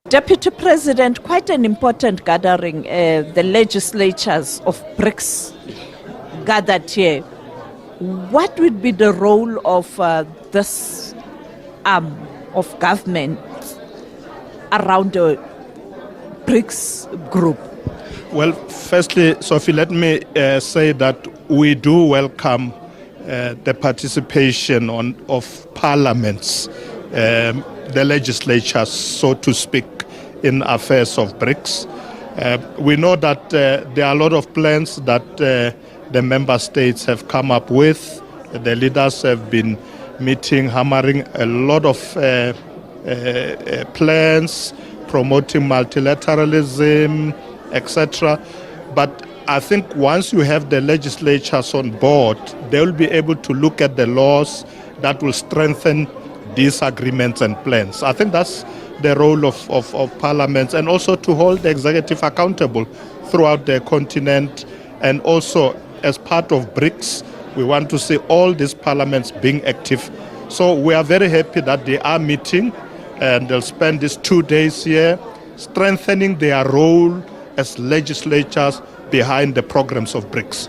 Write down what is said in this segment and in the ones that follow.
Deputy President, quite an important gathering, the legislatures of BRICS gathered here. What would be the role of this arm of government around the BRICS group? Well, firstly, Sophie, let me say that we do welcome the participation of parliaments, the legislatures, so to speak, in affairs of BRICS. We know that there are a lot of plans that the member states have come up with. The leaders have been meeting, hammering a lot of plans, promoting multilateralism, etc. But I think once you have the legislatures on board, they will be able to look at the laws that will strengthen these agreements and plans. I think that's the role of parliaments, and also to hold the executive accountable throughout the continent. And also, as part of BRICS, we want to see all these parliaments being active. So we are very happy that they are meeting, and they'll spend these 2 days here strengthening their role as legislatures behind the programs of BRICS.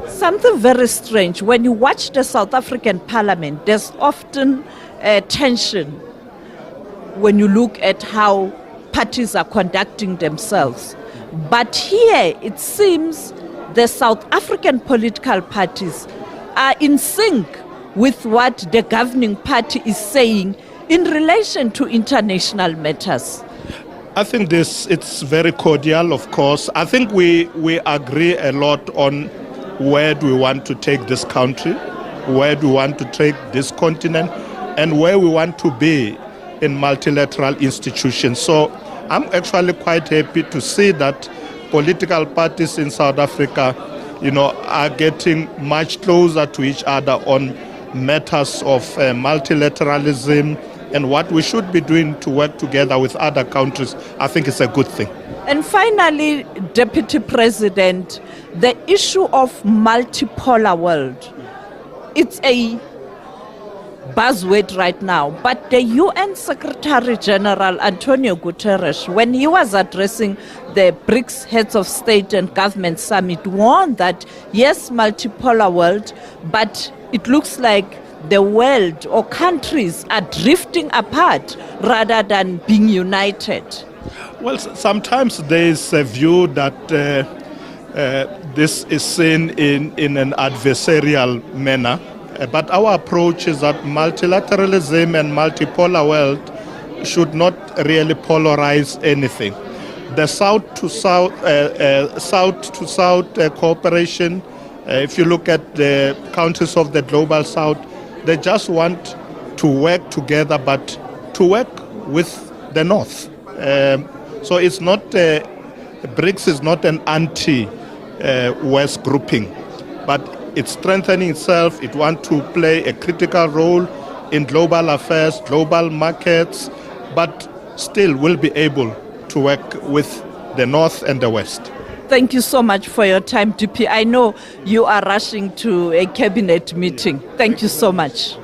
Something very strange. When you watch the South African parliament, there's often tension when you look at how parties are conducting themselves. But here it seems the South African political parties are in sync with what the governing party is saying in relation to international matters. I think it's very cordial, of course. I think we agree a lot on where do we want to take this country, where do we want to take this continent, and where we want to be in multilateral institutions. So I'm actually quite happy to see that political parties in South Africa, are getting much closer to each other on matters of multilateralism and what we should be doing to work together with other countries. I think it's a good thing. And finally, Deputy President, the issue of multipolar world, it's a buzzword right now, but the UN Secretary General Antonio Guterres, when he was addressing the BRICS Heads of State and Government Summit, warned that yes, multipolar world, but it looks like the world or countries are drifting apart rather than being united. Well, sometimes there is a view that this is seen in an adversarial manner. But our approach is that multilateralism and multipolar world should not really polarize anything. The South-to-South cooperation, if you look at the countries of the Global South, they just want to work together, but to work with the North. So it's not, BRICS is not an anti-West grouping, but it's strengthening itself. It wants to play a critical role in global affairs, global markets, but still will be able to work with the North and the West. Thank you so much for your time, DP. I know you are rushing to a cabinet meeting. Thank you so much.